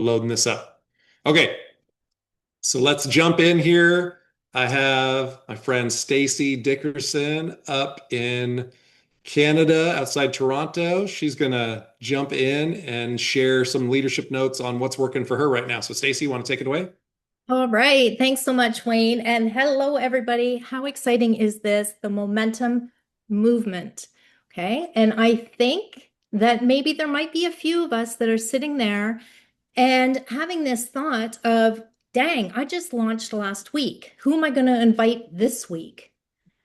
Loading this up. Okay, so let's jump in here. I have my friend Stacy Dickerson up in Canada outside Toronto. She's going to jump in and share some leadership notes on what's working for her right now. So, Stacy, you want to take it away? All right. Thanks so much, Wayne. And hello, everybody. How exciting is this? The momentum movement. Okay. And I think that maybe there might be a few of us that are sitting there and having this thought of, dang, I just launched last week. Who am I going to invite this week?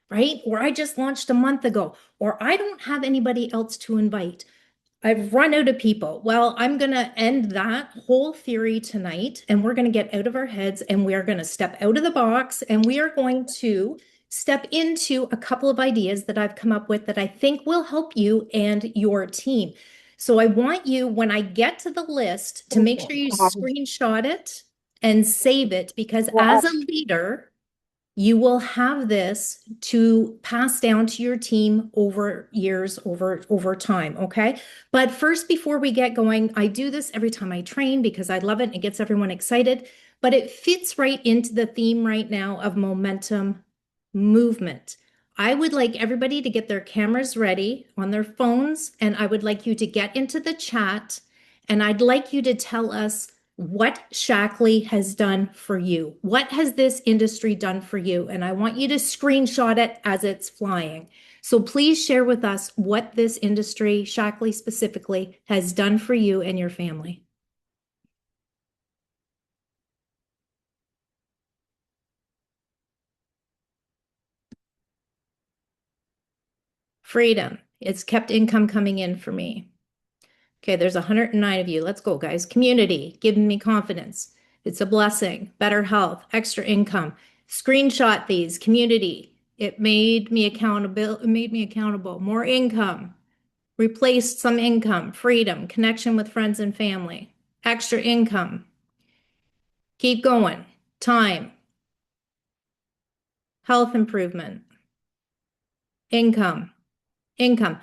Right? Or I just launched a month ago, or I don't have anybody else to invite. I've run out of people. Well, I'm going to end that whole theory tonight, and we're going to get out of our heads and we are going to step out of the box and we are going to step into a couple of ideas that I've come up with that I think will help you and your team. So I want you, when I get to the list, to make sure you screenshot it and save it because as a leader, you will have this to pass down to your team over years, over time, okay? But first, before we get going, I do this every time I train because I love it and it gets everyone excited, but it fits right into the theme right now of momentum movement. I would like everybody to get their cameras ready on their phones, and I would like you to get into the chat, and I'd like you to tell us what Shaklee has done for you. What has this industry done for you? And I want you to screenshot it as it's flying. So please share with us what this industry, Shaklee specifically, has done for you and your family. Freedom. It's kept income coming in for me. Okay, there's 109 of you. Let's go, guys. Community, giving me confidence. It's a blessing. Better health, extra income. Screenshot these. Community. It made me accountable. It made me accountable. More income. Replaced some income. Freedom. Connection with friends and family. Extra income. Keep going. Time. Health improvement. Income. Income.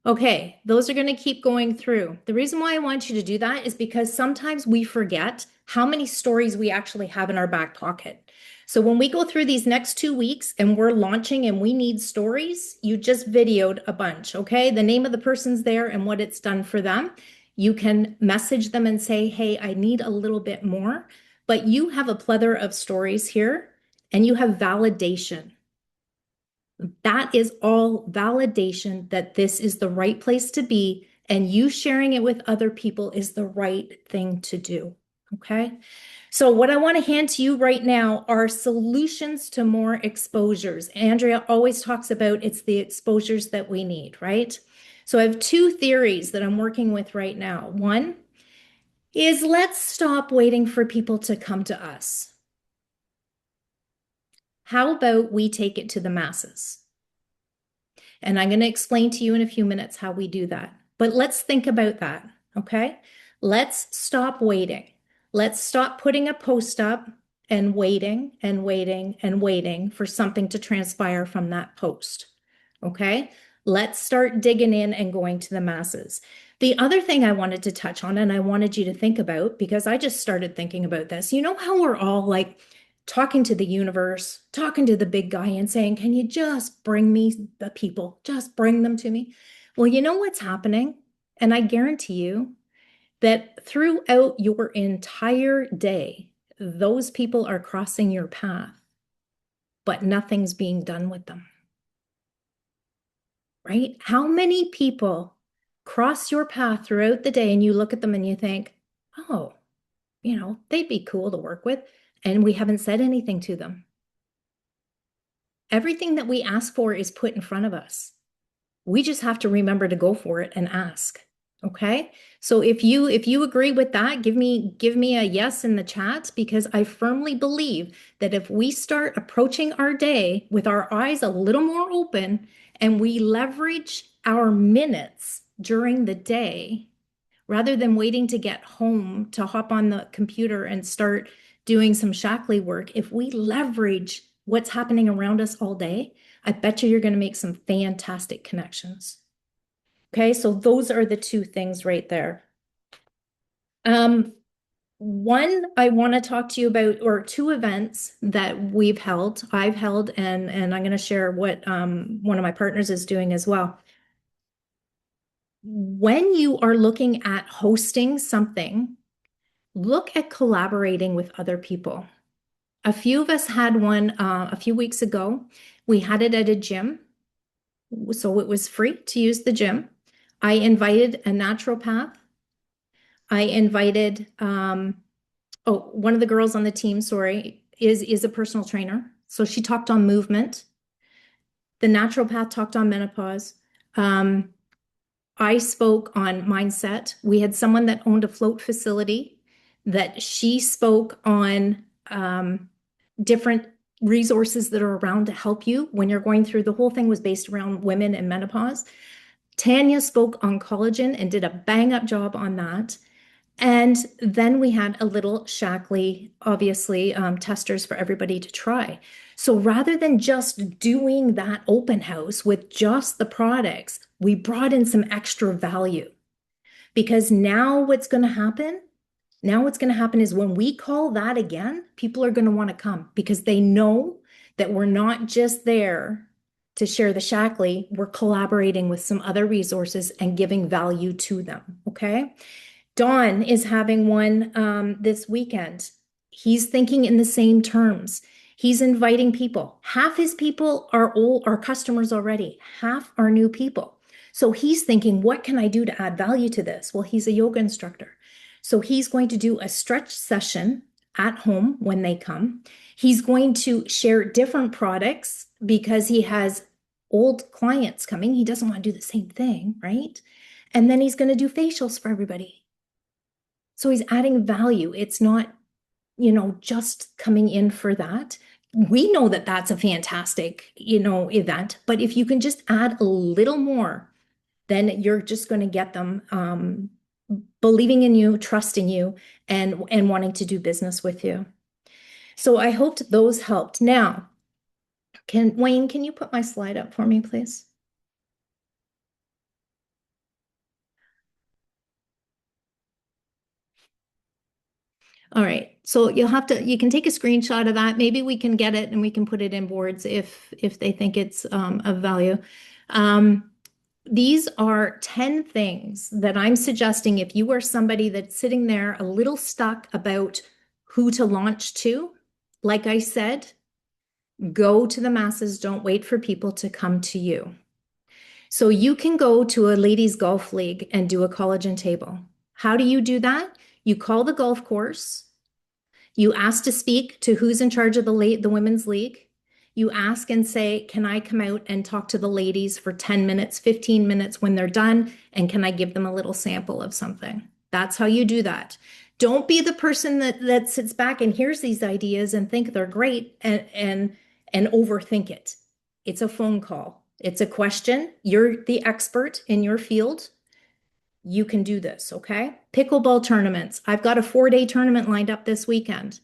Okay, those are going to keep going through. The reason why I want you to do that is because sometimes we forget how many stories we actually have in our back pocket. So when we go through these next 2 weeks and we're launching and we need stories, you just videoed a bunch, okay? The name of the person's there and what it's done for them. You can message them and say, hey, I need a little bit more. But you have a plethora of stories here and you have validation. That is all validation that this is the right place to be, and you sharing it with other people is the right thing to do. Okay. So, what I want to hand to you right now are solutions to more exposures. Andrea always talks about it's the exposures that we need, right? So, I have two theories that I'm working with right now. One is let's stop waiting for people to come to us. How about we take it to the masses? And I'm going to explain to you in a few minutes how we do that. But let's think about that, okay? Let's stop waiting. Let's stop putting a post up and waiting and waiting and waiting for something to transpire from that post, okay? Let's start digging in and going to the masses. The other thing I wanted to touch on, and I wanted you to think about, because I just started thinking about this, you know how we're all like, talking to the universe, talking to the big guy and saying, can you just bring me the people? Just bring them to me. Well, you know what's happening? And I guarantee you that throughout your entire day, those people are crossing your path, but nothing's being done with them. Right? How many people cross your path throughout the day and you look at them and you think, oh, they'd be cool to work with. And we haven't said anything to them. Everything that we ask for is put in front of us. We just have to remember to go for it and ask. Okay? So if you agree with that, give me a yes in the chat because I firmly believe that if we start approaching our day with our eyes a little more open and we leverage our minutes during the day rather than waiting to get home to hop on the computer and start doing some Shaklee work, if we leverage what's happening around us all day, I bet you're going to make some fantastic connections. Okay, so those are the two things right there. Um, One, I want to talk to you about, or two events that I've held, and I'm going to share what one of my partners is doing as well. When you are looking at hosting something, look at collaborating with other people. A few of us had one a few weeks ago. We had it at a gym, so it was free to use the gym. I invited a naturopath. I invited one of the girls on the team, sorry, is a personal trainer. So she talked on movement. The naturopath talked on menopause. Um, I spoke on mindset. We had someone that owned a float facility that she spoke on different resources that are around to help you when you're going through. The whole thing was based around women and menopause. Tanya spoke on collagen and did a bang up job on that. And then we had a little Shaklee, obviously, testers for everybody to try. So rather than just doing that open house with just the products, we brought in some extra value. Because now what's going to happen is when we call that again, people are going to want to come because they know that we're not just there to share the Shaklee, we're collaborating with some other resources and giving value to them. Okay. Don is having one this weekend. He's thinking in the same terms. He's inviting people. Half his people are customers already. Half are new people. So he's thinking, what can I do to add value to this? Well, he's a yoga instructor. So he's going to do a stretch session at home when they come. He's going to share different products because he has old clients coming. He doesn't want to do the same thing, right? And then he's going to do facials for everybody. So he's adding value. It's not, just coming in for that. We know that that's a fantastic, event, but if you can just add a little more, then you're just going to get them believing in you, trusting you, and wanting to do business with you. So I hoped those helped. Now, Wayne, can you put my slide up for me, please? All right. So you can take a screenshot of that. Maybe we can get it and we can put it in boards if they think it's of value. These are 10 things that I'm suggesting if you are somebody that's sitting there a little stuck about who to launch to. Like I said, go to the masses. Don't wait for people to come to you. So you can go to a ladies golf league and do a collagen table. How do you do that? You call the golf course. You ask to speak to who's in charge of the women's league. You ask and say, can I come out and talk to the ladies for 10 minutes, 15 minutes when they're done? And can I give them a little sample of something? That's how you do that. Don't be the person that sits back and hears these ideas and think they're great and overthink it. It's a phone call. It's a question. You're the expert in your field. You can do this, okay? Pickleball tournaments. I've got a 4-day tournament lined up this weekend.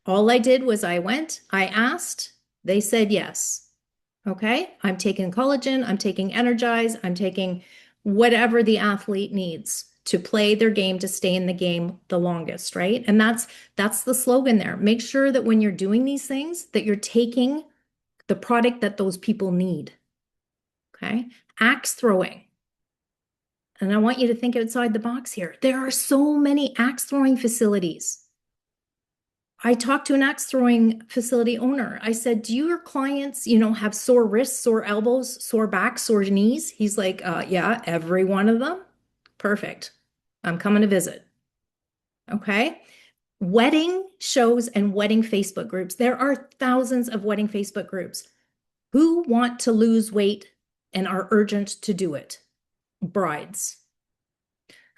All I did was I went, I asked, they said yes. Okay? I'm taking collagen, I'm taking Energize, I'm taking whatever the athlete needs to play their game, to stay in the game the longest, right? And that's the slogan there. Make sure that when you're doing these things that you're taking the product that those people need. Okay? Axe throwing. And I want you to think outside the box here. There are so many axe throwing facilities. I talked to an axe throwing facility owner. I said, do your clients, have sore wrists, sore elbows, sore backs, sore knees? He's like, yeah, every one of them. Perfect. I'm coming to visit. Okay. Wedding shows and wedding Facebook groups. There are thousands of wedding Facebook groups. Who want to lose weight and are urgent to do it? Brides.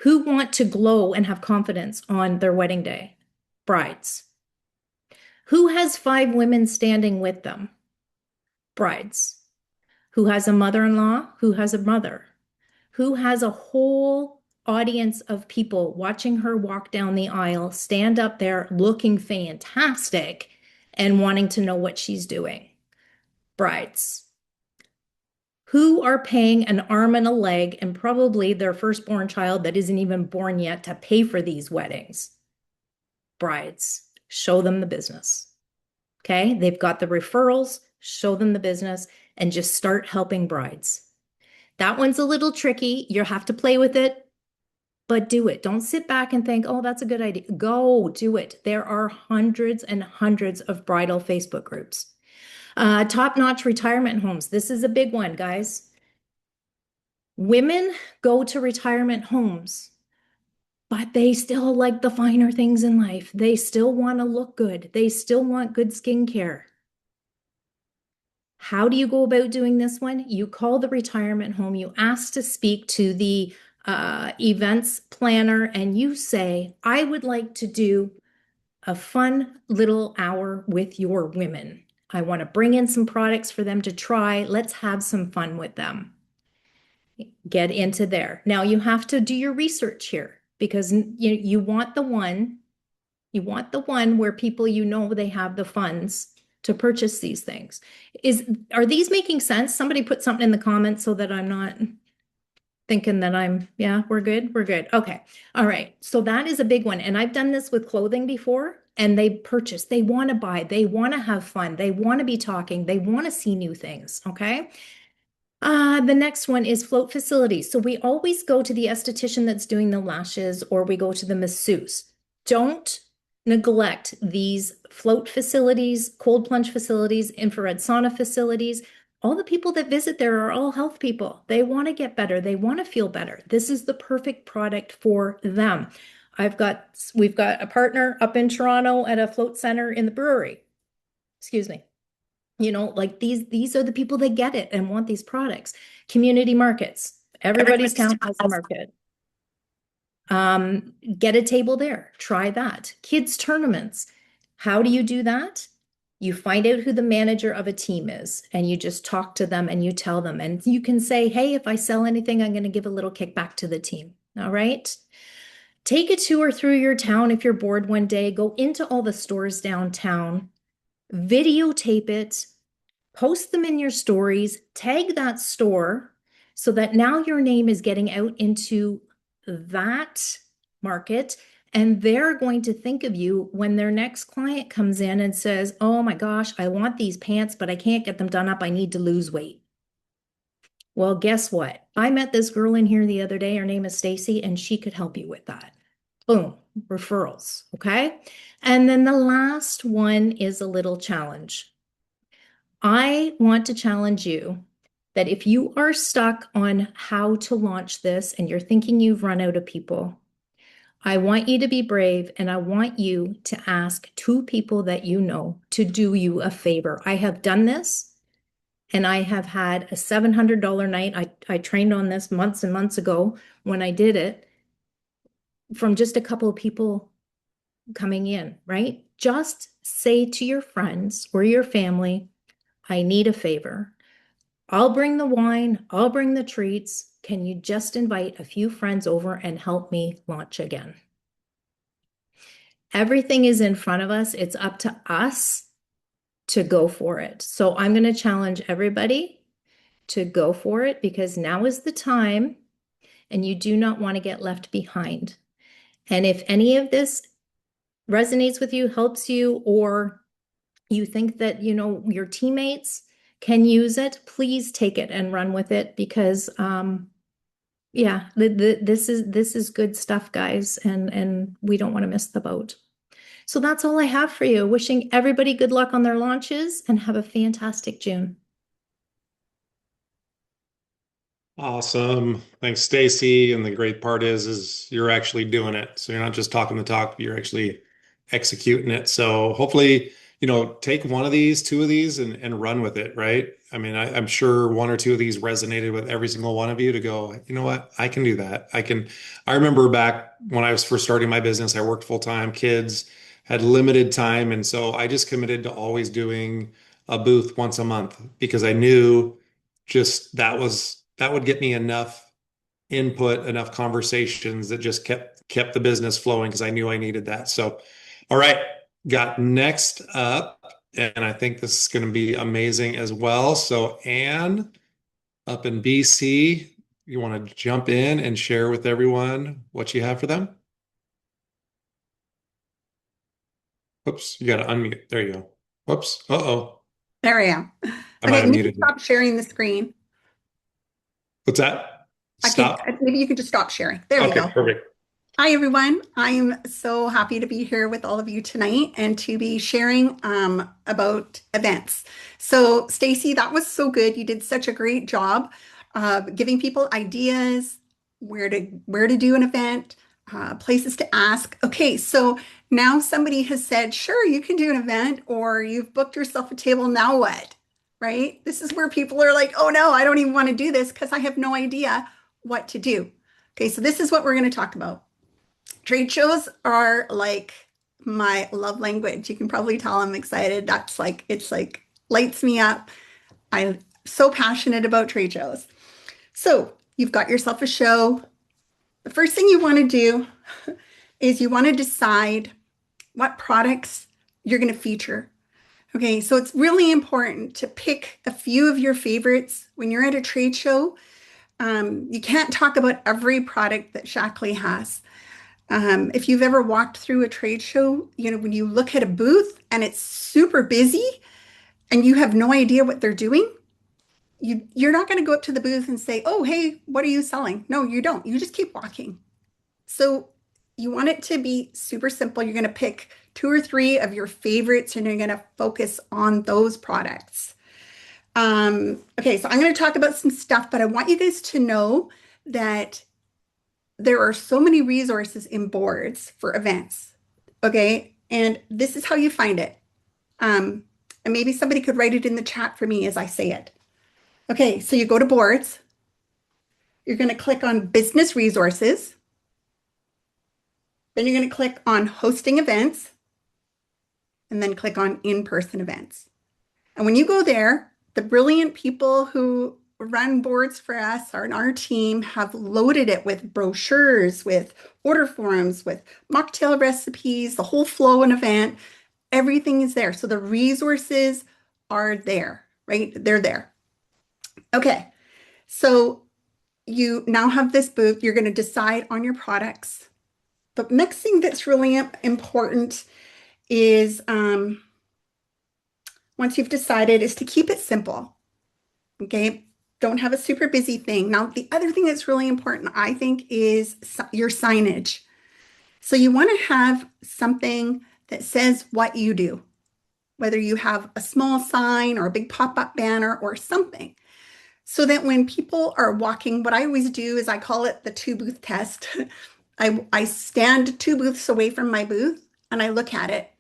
Who want to glow and have confidence on their wedding day? Brides. Who has 5 women standing with them? Brides. Who has a mother-in-law? Who has a mother? Who has a whole audience of people watching her walk down the aisle, stand up there looking fantastic and wanting to know what she's doing? Brides. Who are paying an arm and a leg and probably their firstborn child that isn't even born yet to pay for these weddings? brides. Show them the business. Okay. They've got the referrals, show them the business, and just start helping brides. That one's a little tricky. You have to play with it, but do it. Don't sit back and think, oh, that's a good idea. Go do it. There are hundreds and hundreds of bridal Facebook groups. Top-notch retirement homes. This is a big one, guys. Women go to retirement homes, but they still like the finer things in life. They still want to look good. They still want good skincare. How do you go about doing this one? You call the retirement home, you ask to speak to the events planner, and you say, I would like to do a fun little hour with your women. I want to bring in some products for them to try. Let's have some fun with them. Get into there. Now you have to do your research here because you want the one where people they have the funds to purchase these things. Are these making sense? Somebody put something in the comments so that I'm not thinking that yeah, we're good. We're good. Okay. All right. So that is a big one. And I've done this with clothing before, and they purchase, they want to buy, they want to have fun, they want to be talking, they want to see new things. Okay. The next one is float facilities. So we always go to the esthetician that's doing the lashes, or we go to the masseuse. Don't neglect these float facilities, cold plunge facilities, infrared sauna facilities. All the people that visit there are all health people. They want to get better. They want to feel better. This is the perfect product for them. We've got a partner up in Toronto at a float center in the brewery. Excuse me. Like these are the people that get it and want these products. Community markets. Everybody's town has a market. Get a table there. Try that. Kids tournaments. How do you do that? You find out who the manager of a team is, and you just talk to them and you tell them, and you can say, hey, if I sell anything, I'm going to give a little kickback to the team. All right. Take a tour through your town. If you're bored one day, go into all the stores downtown, videotape it, post them in your stories, tag that store so that now your name is getting out into that market, and they're going to think of you when their next client comes in and says, oh my gosh, I want these pants, but I can't get them done up. I need to lose weight. Well, guess what? I met this girl in here the other day. Her name is Stacy, and she could help you with that. Boom, referrals. Okay. And then the last one is a little challenge. I want to challenge you that if you are stuck on how to launch this and you're thinking you've run out of people, I want you to be brave, and I want you to ask 2 people that you know to do you a favor. I have done this, and I have had a $700 night. I trained on this months and months ago when I did it, from just a couple of people coming in, right? Just say to your friends or your family, I need a favor. I'll bring the wine, I'll bring the treats. Can you just invite a few friends over and help me launch again? Everything is in front of us. It's up to us to go for it. So I'm going to challenge everybody to go for it, because now is the time, and you do not want to get left behind. And if any of this resonates with you, helps you, or you think that, your teammates can use it, please take it and run with it, because yeah, this is good stuff, guys, and we don't want to miss the boat. So that's all I have for you. Wishing everybody good luck on their launches, and have a fantastic June. Awesome. Thanks, Stacy. And the great part is you're actually doing it. So you're not just talking the talk, you're actually executing it. So hopefully, take one of these, 2 of these, and run with it, right? I mean, I'm sure 1 or 2 of these resonated with every single one of you to go, you know what? I can do that. I remember back when I was first starting my business, I worked full time, kids, had limited time. And so I just committed to always doing a booth once a month, because I knew just that would get me enough input, enough conversations that just kept the business flowing, because I knew I needed that. So, all right, got next up, and I think this is going to be amazing as well. So, Anne, up in BC, you want to jump in and share with everyone what you have for them? Oops, you got to unmute. There you go. Whoops. Uh-oh. There I am. I might Okay, have maybe muted you. stop sharing the screen. What's that? Stop. Maybe you could just stop sharing. There we Okay, go. perfect. Hi, everyone. I'm so happy to be here with all of you tonight and to be sharing about events. So, Stacy, that was so good. You did such a great job giving people ideas, where to do an event, places to ask. Okay, so now somebody has said, sure, you can do an event, or you've booked yourself a table. Now what? Right? This is where people are like, oh no, I don't even want to do this because I have no idea what to do. Okay, so this is what we're going to talk about. Trade shows are like my love language. You can probably tell I'm excited. It's like lights me up. I'm so passionate about trade shows. So you've got yourself a show. The first thing you want to do is you want to decide what products you're going to feature. Okay, so it's really important to pick a few of your favorites when you're at a trade show. You can't talk about every product that Shaklee has. If you've ever walked through a trade show, when you look at a booth and it's super busy and you have no idea what they're doing, you're not going to go up to the booth and say, oh, hey, what are you selling? No, you don't. You just keep walking. So you want it to be super simple. You're going to pick 2 or 3 of your favorites and you're going to focus on those products. Okay, so I'm going to talk about some stuff, but I want you guys to know that there are so many resources in boards for events. Okay, and this is how you find it. And maybe somebody could write it in the chat for me as I say it. Okay, so you go to boards. You're going to click on business resources. Then you're going to click on hosting events. And then click on in-person events. And when you go there, the brilliant people who run boards for us on our team have loaded it with brochures, with order forms, with mocktail recipes, the whole flow and event. Everything is there. So the resources are there, right? They're there. Okay, so you now have this booth. You're going to decide on your products. The next thing that's really important is once you've decided is to keep it simple. Okay, don't have a super busy thing. Now, the other thing that's really important, I think, is your signage. So you want to have something that says what you do, whether you have a small sign or a big pop-up banner or something, so that when people are walking, what I always do is I call it the 2-booth test. I stand 2 booths away from my booth and I look at it.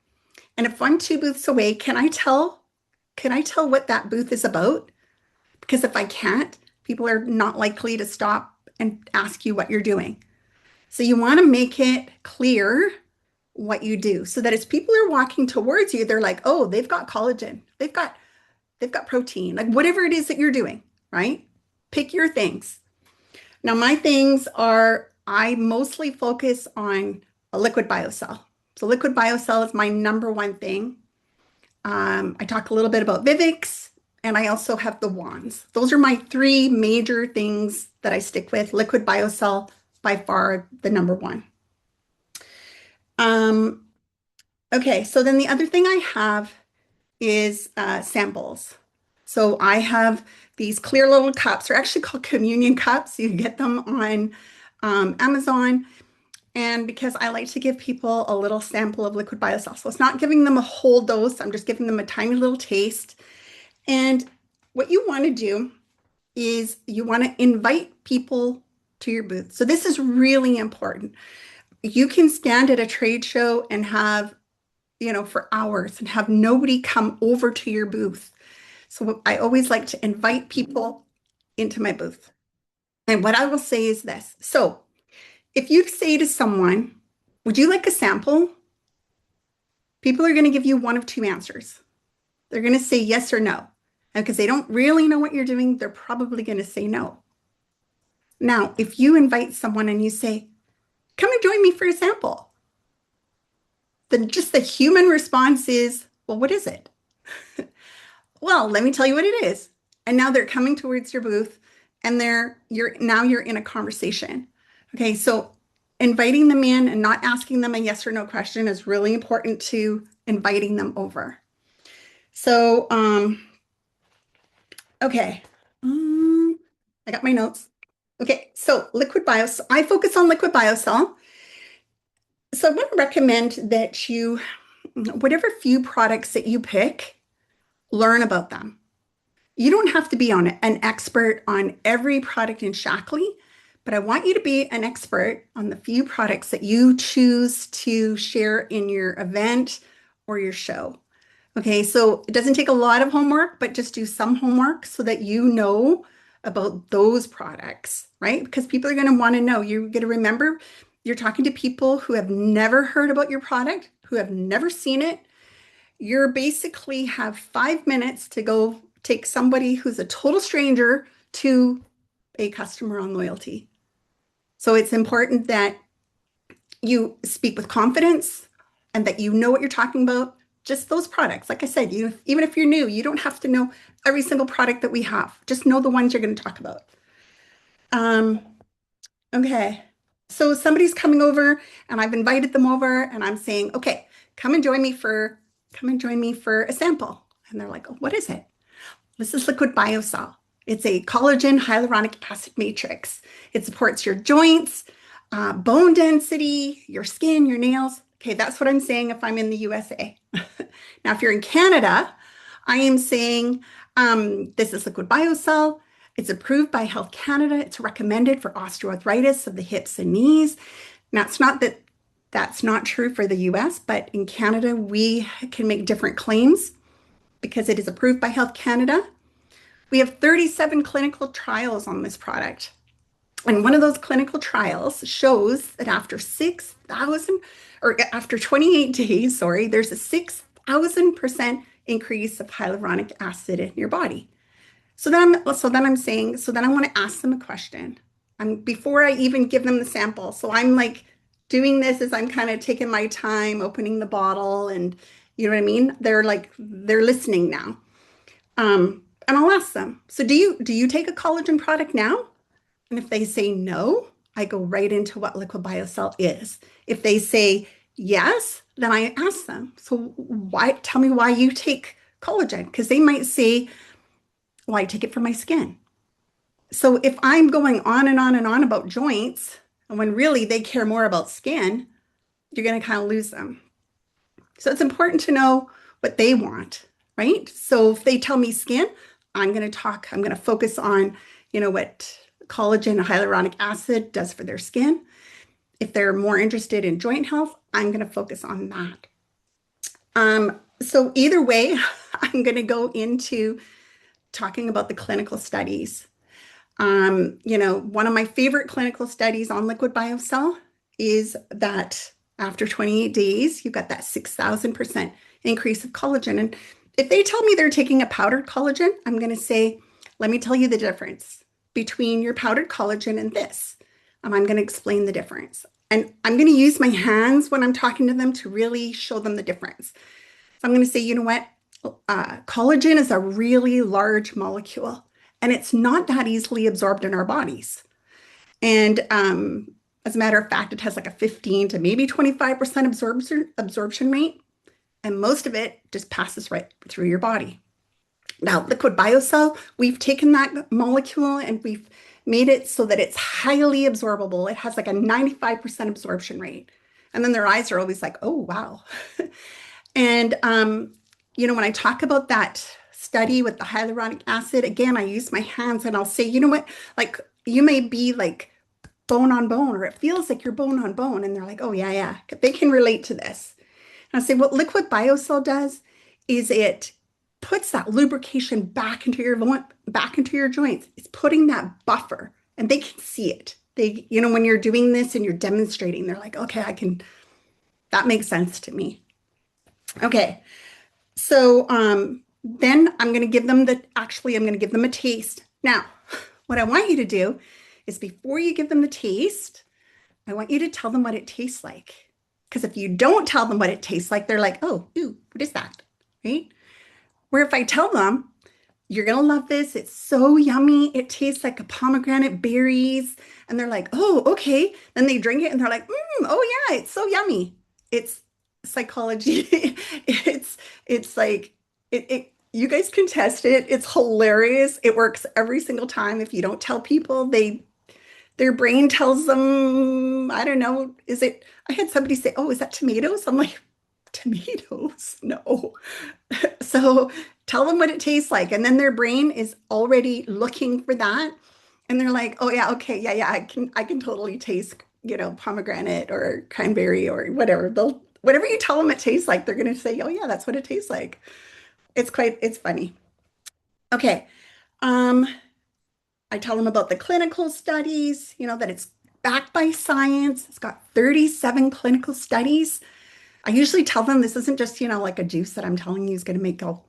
And if I'm 2 booths away, can I tell what that booth is about? Because if I can't, people are not likely to stop and ask you what you're doing. So you want to make it clear what you do so that as people are walking towards you, they're like, oh, they've got collagen, they've got protein, like whatever it is that you're doing, right? Pick your things. Now, my things are, I mostly focus on a liquid biocell. So liquid biocell is my number one thing. I talk a little bit about Vivix, and I also have the wands. Those are my 3 major things that I stick with. Liquid biocell, by far the number one. Okay, so then the other thing I have is samples. So I have these clear little cups. They're actually called communion cups. You can get them on Amazon. And because I like to give people a little sample of liquid biocell. So it's not giving them a whole dose. I'm just giving them a tiny little taste. And what you want to do is you want to invite people to your booth. So this is really important. You can stand at a trade show and have, for hours and have nobody come over to your booth. So I always like to invite people into my booth. And what I will say is this. So if you say to someone, would you like a sample? People are going to give you one of 2 answers. They're going to say yes or no. And because they don't really know what you're doing, they're probably going to say no. Now, if you invite someone and you say, come and join me for a sample, then just the human response is, well, what is it? Well, let me tell you what it is. And now they're coming towards your booth and you're in a conversation. Okay, so inviting them in and not asking them a yes or no question is really important to inviting them over. So, okay. I got my notes. Okay, so Liquid BioCell. I focus on Liquid BioCell. So I want to recommend that you, whatever few products that you pick, learn about them. You don't have to be an expert on every product in Shaklee, but I want you to be an expert on the few products that you choose to share in your event or your show. Okay, so it doesn't take a lot of homework, but just do some homework so that you know about those products, right? Because people are going to want to know. You're going to remember you're talking to people who have never heard about your product, who have never seen it. You're basically have 5 minutes to go take somebody who's a total stranger to a customer on loyalty. So it's important that you speak with confidence and that you know what you're talking about. Just those products. Like I said, even if you're new, you don't have to know every single product that we have. Just know the ones you're going to talk about. Okay. So somebody's coming over and I've invited them over and I'm saying, okay, come and join me for a sample. And they're like, oh, what is it? This is Liquid BioCell. It's a collagen hyaluronic acid matrix. It supports your joints, bone density, your skin, your nails. Okay, that's what I'm saying if I'm in the USA. Now, if you're in Canada, I am saying this is Liquid BioCell. It's approved by Health Canada. It's recommended for osteoarthritis of the hips and knees. Now, it's not that that's not true for the US, but in Canada, we can make different claims because it is approved by Health Canada. We have 37 clinical trials on this product. And one of those clinical trials shows that after 28 days, there's a 6,000% increase of hyaluronic acid in your body. So then I want to ask them a question. Before I even give them the sample. So I'm like doing this as I'm kind of taking my time, opening the bottle, and you know what I mean? They're listening now. And I'll ask them, so do you take a collagen product now? And if they say no, I go right into what Liquid BioCell is. If they say yes, then I ask them, so tell me why you take collagen? Because they might say, well, I take it for my skin. So if I'm going on and on and on about joints, and when really they care more about skin, you're going to kind of lose them. So it's important to know what they want, right? So if they tell me skin, I'm going to focus on, what collagen and hyaluronic acid does for their skin. If they're more interested in joint health, I'm going to focus on that. So either way, I'm going to go into talking about the clinical studies. One of my favorite clinical studies on Liquid BioCell is that after 28 days, you've got that 6,000% increase of collagen. And if they tell me they're taking a powdered collagen, I'm going to say, let me tell you the difference between your powdered collagen and this. And I'm going to explain the difference. And I'm going to use my hands when I'm talking to them to really show them the difference. So I'm going to say, you know what? Collagen is a really large molecule, and it's not that easily absorbed in our bodies. And as a matter of fact, it has like a 15 to maybe 25% absorption rate, and most of it just passes right through your body. Now, Liquid BioCell, we've taken that molecule and we've made it so that it's highly absorbable. It has like a 95% absorption rate. And then their eyes are always like, oh, wow. And, when I talk about that study with the hyaluronic acid, again, I use my hands and I'll say, you know what, like you may be like bone on bone, or it feels like you're bone on bone. And they're like, oh, yeah. They can relate to this. And I say, what Liquid BioCell does is it puts that lubrication back into your joints. It's putting that buffer, and they can see it. They, when you're doing this and you're demonstrating, they're like, okay, that makes sense to me. Okay. So then I'm going to give them a taste. Now, what I want you to do is before you give them the taste, I want you to tell them what it tastes like. Because if you don't tell them what it tastes like, they're like, oh, ooh, what is that? Right? Where if I tell them, you're going to love this. It's so yummy. It tastes like a pomegranate berries. And they're like, oh, okay. Then they drink it and they're like, oh yeah, it's so yummy. It's psychology. It's like you guys can test it. It's hilarious. It works every single time. If you don't tell people, their brain tells them, I don't know, I had somebody say, "Oh, is that tomatoes?" I'm like, "Tomatoes? No." So tell them what it tastes like. And then their brain is already looking for that. And they're like, "Oh yeah, okay, yeah, I can totally taste, pomegranate or cranberry or whatever." Whatever you tell them it tastes like, they're gonna say, "Oh yeah, that's what it tastes like." It's funny. Okay. Um, I tell them about the clinical studies, that it's backed by science. It's got 37 clinical studies. I usually tell them this isn't just, like a juice that I'm telling you is going to make all,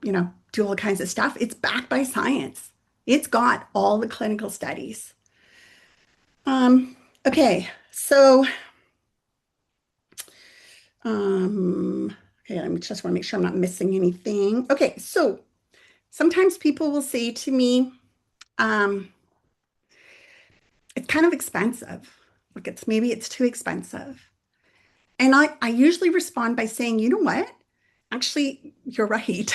do all kinds of stuff. It's backed by science. It's got all the clinical studies. Okay, so okay, I just want to make sure I'm not missing anything. Okay, so sometimes people will say to me, it's kind of expensive. Like maybe it's too expensive. And I usually respond by saying, you know what? Actually, you're right.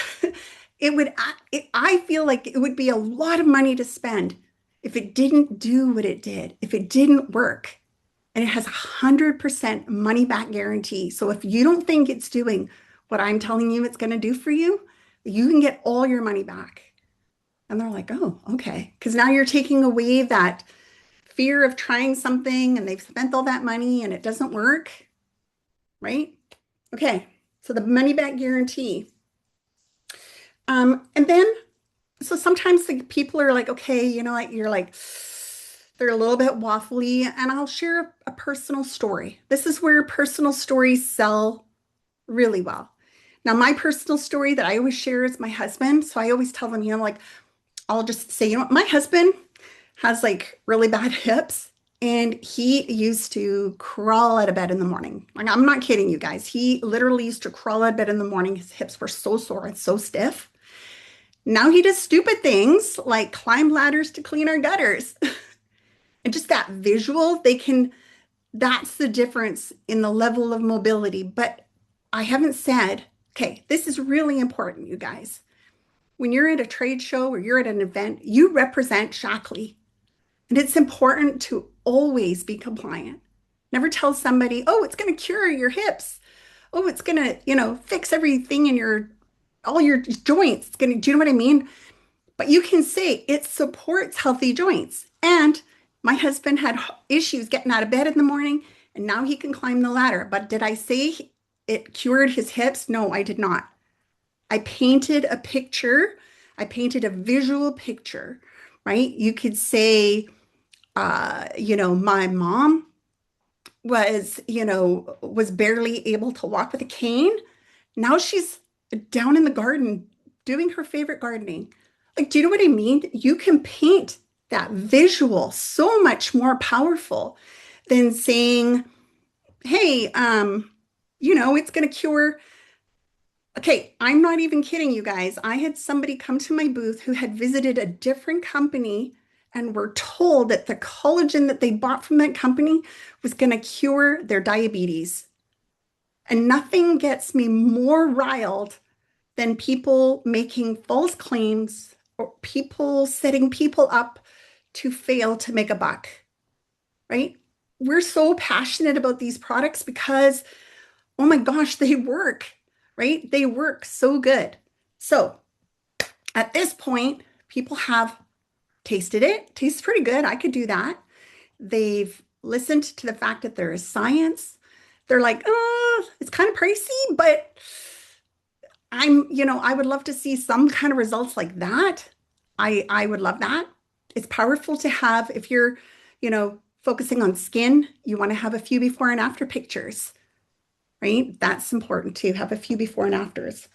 I feel like it would be a lot of money to spend if it didn't do what it did, if it didn't work. And it has 100% money back guarantee. So if you don't think it's doing what I'm telling you it's going to do for you, you can get all your money back. And they're like, "Oh, okay." Because now you're taking away that fear of trying something and they've spent all that money and it doesn't work, right? Okay, so the money back guarantee. And then, so sometimes the people are like, "Okay, you're like, they're a little bit waffly," and I'll share a personal story. This is where personal stories sell really well. Now, my personal story that I always share is my husband. So I always tell them, like, I'll just say, my husband has like really bad hips. And he used to crawl out of bed in the morning. Like, I'm not kidding you guys. He literally used to crawl out of bed in the morning. His hips were so sore and so stiff. Now he does stupid things like climb ladders to clean our gutters. And just that visual, that's the difference in the level of mobility. But I haven't said, okay, this is really important, you guys. When you're at a trade show or you're at an event, you represent Shaklee. And it's important to always be compliant. Never tell somebody, "Oh, it's going to cure your hips. Oh, it's going to, fix everything in all your joints. It's going to," do you know what I mean? But you can say it supports healthy joints. And my husband had issues getting out of bed in the morning, and now he can climb the ladder. But did I say it cured his hips? No, I did not. I painted a picture. I painted a visual picture, right? You could say, my mom was barely able to walk with a cane. Now she's down in the garden doing her favorite gardening. Like, do you know what I mean? You can paint that visual so much more powerful than saying, "Hey, it's going to cure." Okay, I'm not even kidding you guys. I had somebody come to my booth who had visited a different company and were told that the collagen that they bought from that company was going to cure their diabetes. And nothing gets me more riled than people making false claims or people setting people up to fail to make a buck, right? We're so passionate about these products because, oh my gosh, they work, right? They work so good. So at this point, people have tasted it. Tastes pretty good. I could do that. They've listened to the fact that there is science. They're like, "Oh, it's kind of pricey, but I would love to see some kind of results like that." I would love that. It's powerful to have, if you're, focusing on skin, you want to have a few before and after pictures, right? That's important to have a few before and afters.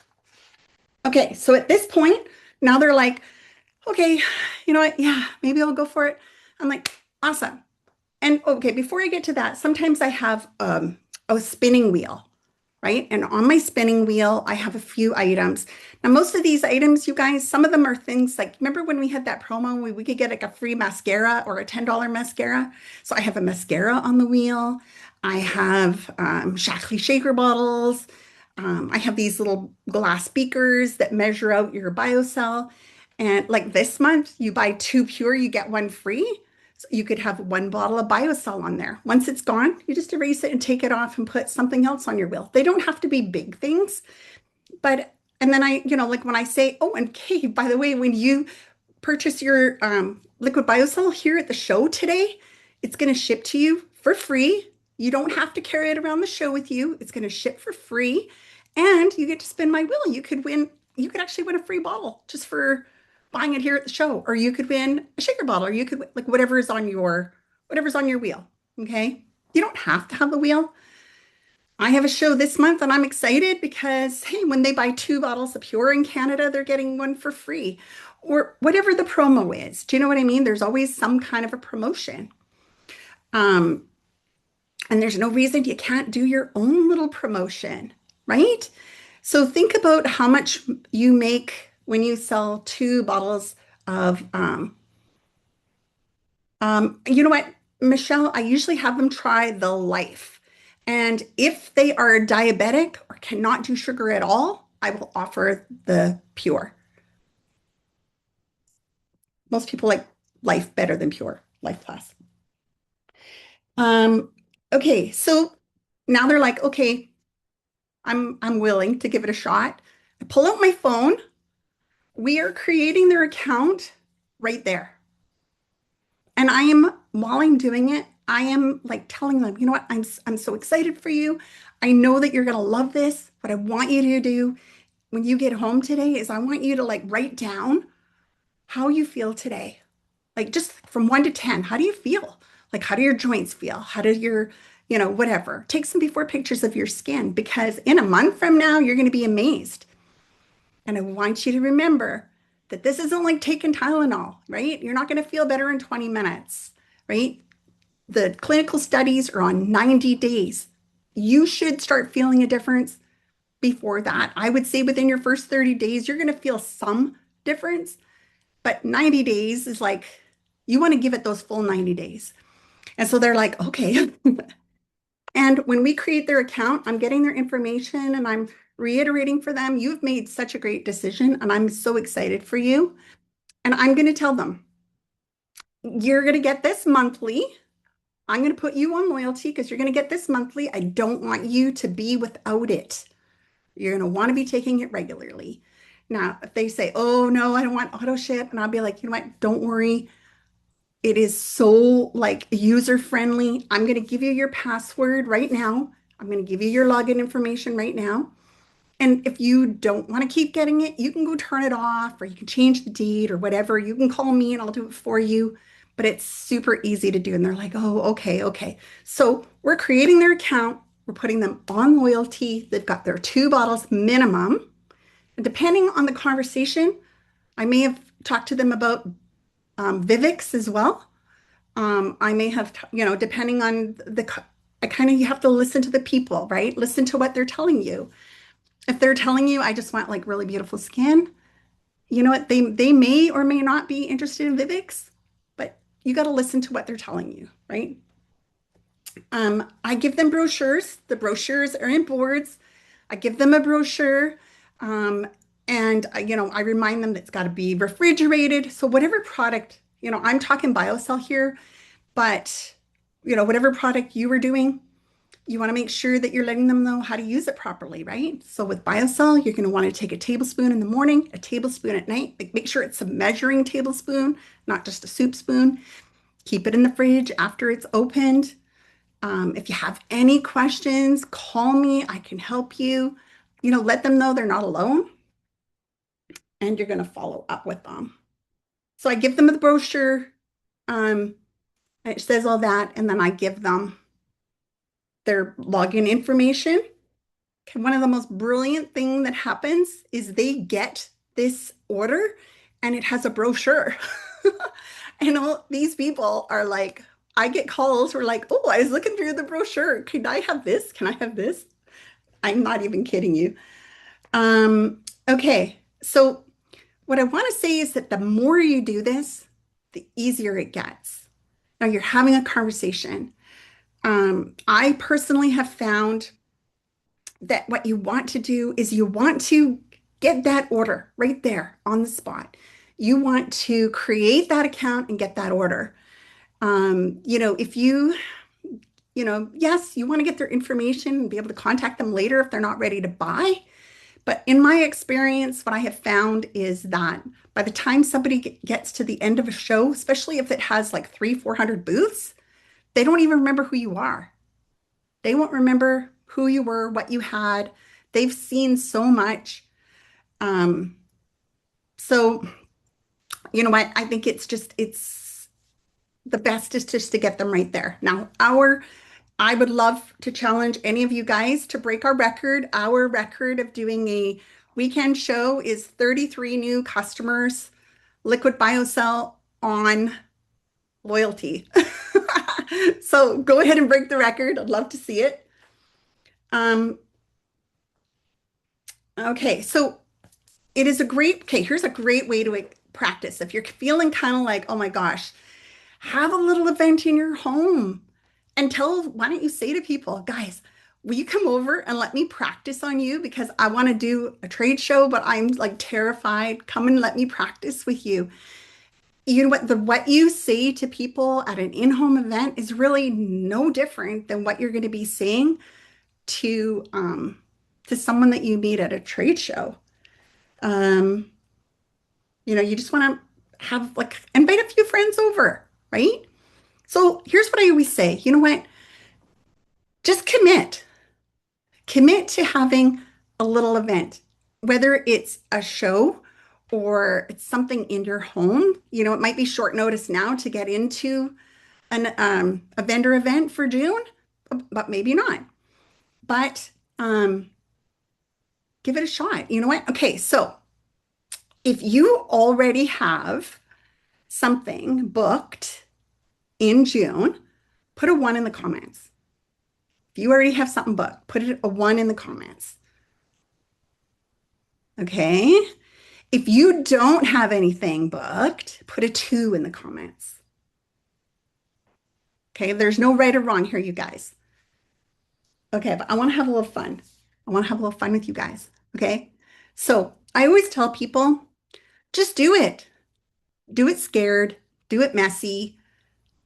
Okay, so at this point, now they're like, "Okay, you know what? Yeah, maybe I'll go for it." I'm like, "Awesome." And okay, before I get to that, sometimes I have a spinning wheel, right? And on my spinning wheel, I have a few items. Now, most of these items, you guys, some of them are things like, remember when we had that promo where we could get like a free mascara or a $10 mascara? So I have a mascara on the wheel. I have Shaklee shaker bottles. I have these little glass beakers that measure out your BioCell. And like this month, you buy two Pure, you get one free. So you could have one bottle of BioCell on there. Once it's gone, you just erase it and take it off and put something else on your wheel. They don't have to be big things, but and then like when I say, oh, and Kay, by the way, when you purchase your liquid biocell here at the show today, it's going to ship to you for free. You don't have to carry it around the show with you. It's going to ship for free, and you get to spin my wheel. You could actually win a free bottle just for buying it here at the show, or you could win a shaker bottle, or you could like whatever's on your wheel. Okay, you don't have to have the wheel. I have a show this month and I'm excited because, hey, when they buy two bottles of Pure in Canada, they're getting one for free or whatever the promo is. Do you know what I mean? There's always some kind of a promotion. Um, and there's no reason you can't do your own little promotion, right? So think about how much you make when you sell two bottles of, you know what, Michelle, I usually have them try the Life. And if they are diabetic or cannot do sugar at all, I will offer the Pure. Most people like Life better than Pure, Life Plus. Okay, so now they're like, okay, I'm willing to give it a shot. I pull out my phone. We are creating their account right there. And while I'm doing it, I am like telling them, you know what, I'm so excited for you. I know that you're gonna love this. What I want you to do when you get home today is I want you to like write down how you feel today. Like just from 1 to 10, how do you feel? Like how do your joints feel? How do your, whatever. Take some before pictures of your skin because in a month from now, you're gonna be amazed. And I want you to remember that this isn't like taking Tylenol, right? You're not going to feel better in 20 minutes, right? The clinical studies are on 90 days. You should start feeling a difference before that. I would say within your first 30 days, you're going to feel some difference, but 90 days is like, you want to give it those full 90 days. And so they're like, okay. And when we create their account, I'm getting their information and I'm reiterating for them, you've made such a great decision and I'm so excited for you. And I'm going to tell them, you're going to get this monthly. I'm going to put you on loyalty because you're going to get this monthly. I don't want you to be without it. You're going to want to be taking it regularly. Now, if they say, oh no, I don't want auto ship, and I'll be like, you know what, don't worry. It is so like user friendly. I'm going to give you your password right now. I'm going to give you your login information right now. And if you don't want to keep getting it, you can go turn it off or you can change the date or whatever. You can call me and I'll do it for you. But it's super easy to do. And they're like, oh, okay, okay. So we're creating their account. We're putting them on loyalty. They've got their two bottles minimum. And depending on the conversation, I may have talked to them about Vivix as well. I may have, depending on you have to listen to the people, right? Listen to what they're telling you. If they're telling you, I just want like really beautiful skin, you know what? They may or may not be interested in Vivix, but you got to listen to what they're telling you, right? I give them brochures. The brochures are in boards. I give them a brochure. And I remind them that it's got to be refrigerated. So whatever product, I'm talking BioCell here, but whatever product you were doing, you want to make sure that you're letting them know how to use it properly, right? So with BioCell, you're going to want to take a tablespoon in the morning, a tablespoon at night. Like make sure it's a measuring tablespoon, not just a soup spoon. Keep it in the fridge after it's opened. If you have any questions, call me. I can help you. Let them know they're not alone. And you're going to follow up with them. So I give them the brochure. It says all that. And then I give them their login information. Okay, one of the most brilliant thing that happens is they get this order and it has a brochure. And all these people are like, I get calls who are like, oh, I was looking through the brochure. Can I have this? Can I have this? I'm not even kidding you. Okay, so what I want to say is that the more you do this, the easier it gets. Now you're having a conversation. I personally have found that what you want to do is you want to get that order right there on the spot. You want to create that account and get that order. If yes, you want to get their information and be able to contact them later if they're not ready to buy. But in my experience, what I have found is that by the time somebody gets to the end of a show, especially if it has like 400 booths, they don't even remember who you are. They won't remember who you were, what you had. They've seen so much. So you know what? I think it's the best is just to get them right there. Now, I would love to challenge any of you guys to break our record. Our record of doing a weekend show is 33 new customers, Liquid BioCell on loyalty. So go ahead and break the record. I'd love to see it. Okay, so here's a great way to practice. If you're feeling kind of like, oh my gosh, have a little event in your home and why don't you say to people, guys, will you come over and let me practice on you? Because I want to do a trade show, but I'm like terrified. Come and let me practice with you. You know what you say to people at an in-home event is really no different than what you're going to be saying to someone that you meet at a trade show. You just want to have invite a few friends over, right? So here's what I always say. You know what? Just commit. Commit to having a little event, whether it's a show or it's something in your home. It might be short notice now to get into a vendor event for June, but maybe not. But give it a shot. You know what? Okay, so if you already have something booked in June, put a 1 in the comments. If you already have something booked, put a 1 in the comments. Okay. If you don't have anything booked, put a 2 in the comments. Okay. There's no right or wrong here, you guys. Okay. But I want to have a little fun. I want to have a little fun with you guys. Okay. So I always tell people, just do it. Do it scared. Do it messy.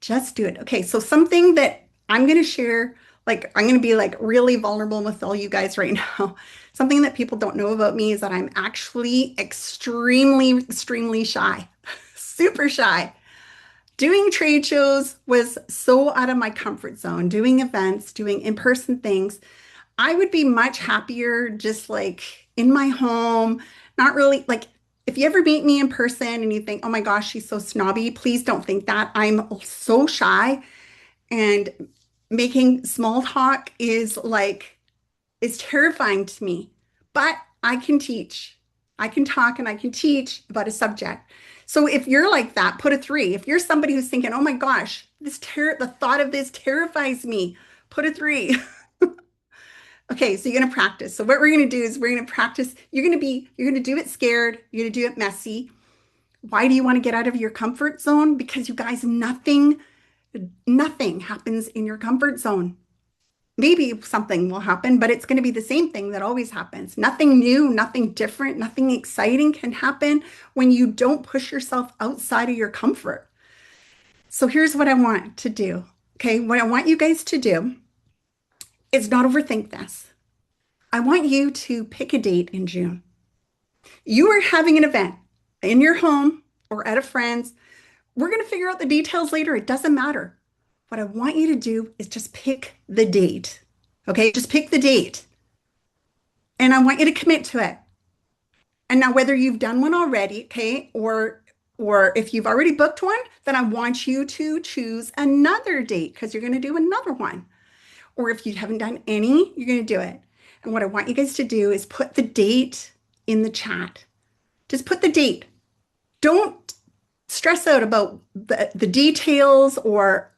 Just do it. Okay. So something that I'm going to share, I'm going to be really vulnerable with all you guys right now. Something that people don't know about me is that I'm actually extremely, extremely shy, super shy. Doing trade shows was so out of my comfort zone. Doing events, doing in-person things. I would be much happier just in my home, not really if you ever meet me in person and you think, oh my gosh, she's so snobby, please don't think that. I'm so shy, and making small talk is terrifying to me, but I can teach. I can talk and I can teach about a subject. So if you're like that, put a 3. If you're somebody who's thinking, oh my gosh, the thought of this terrifies me, put a 3. Okay, so you're going to practice. So what we're going to do is we're going to practice. You're going to do it scared. You're going to do it messy. Why do you want to get out of your comfort zone? Because you guys, nothing happens in your comfort zone. Maybe something will happen, but it's going to be the same thing that always happens. Nothing new, nothing different, nothing exciting can happen when you don't push yourself outside of your comfort. So here's what I want to do. Okay, what I want you guys to do is not overthink this. I want you to pick a date in June. You are having an event in your home or at a friend's. We're going to figure out the details later. It doesn't matter. What I want you to do is just pick the date. Okay, just pick the date. And I want you to commit to it. And now whether you've done one already, okay, or if you've already booked one, then I want you to choose another date because you're going to do another one. Or if you haven't done any, you're going to do it. And what I want you guys to do is put the date in the chat. Just put the date. Don't stress out about the details, or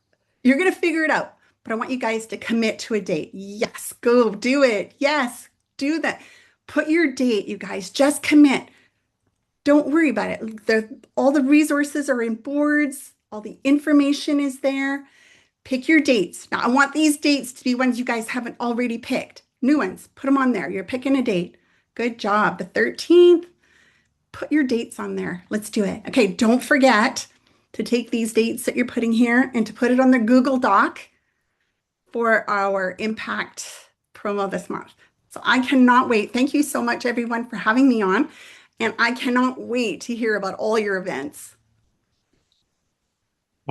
you're going to figure it out. But I want you guys to commit to a date. Yes, go do it. Yes, do that. Put your date, you guys. Just commit. Don't worry about it. All the resources are in boards. All the information is there. Pick your dates. Now, I want these dates to be ones you guys haven't already picked. new ones, put them on there. You're picking a date. Good job. The 13th, put your dates on there. Let's do it. Okay, don't forget to take these dates that you're putting here and to put it on the Google Doc for our impact promo this month. So I cannot wait. Thank you so much, everyone, for having me on. And I cannot wait to hear about all your events.